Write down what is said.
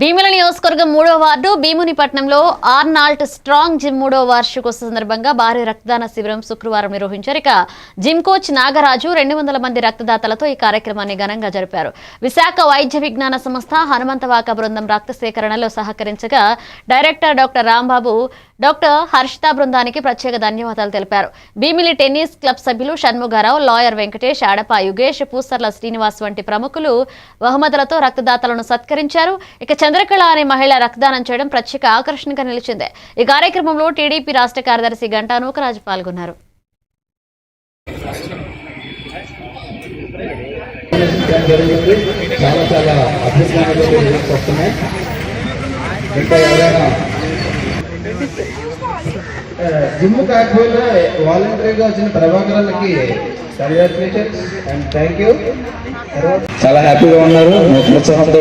భీముల నియోజకవర్గం 3వ ward భీమునిపట్నంలో Arnault strong gym 3వ వార్షికోత్సవ సందర్భంగా భారీ రక్తదాన శిబిరం శుక్రవారం నిర్వహించారు. ఇక జిమ్ కోచ్ నాగరాజు 200 మంది రక్తదాతలతో ఈ కార్యక్రమాన్ని ఘనంగా జరిపారు. విశాఖ వైద్య విజ్ఞాన సంస్థ హనుమంతవాక బృందం రక్త సేకరణలో సహకరించగా director doctor Rambabu, doctor Harshitha బృందానికి ప్రత్యేక ధన్యవాదాలు తెలిపారు. భీమిలి టెన్నిస్ క్లబ్ సభ్యులు షణ్ముగారావు, లాయర్ వెంకటేష్, ఆడప యుగేష్, పూసర్ల శ్రీనివాస్ వంటి ప్రముఖులు బహుమతులతో రక్తదాతలను సత్కరించారు. ఇక చంద్రకళ అనే మహిళ రక్తదానం చేయడం ప్రత్యేక ఆకర్షణగా నిలిచింది. ఈ కార్యక్రమంలో టీడీపీ రాష్ట్ర కార్యదర్శి గంటా నూకరాజు పాల్గొన్నారు. జిమ్ కాకపోయినా వాలంటరీగా వచ్చిన ప్రభాకరాలకి కంగ్రాచులేషన్స్ అండ్ థ్యాంక్ యూ. చాలా హ్యాపీగా ఉన్నారు ప్రోత్సాహంతో.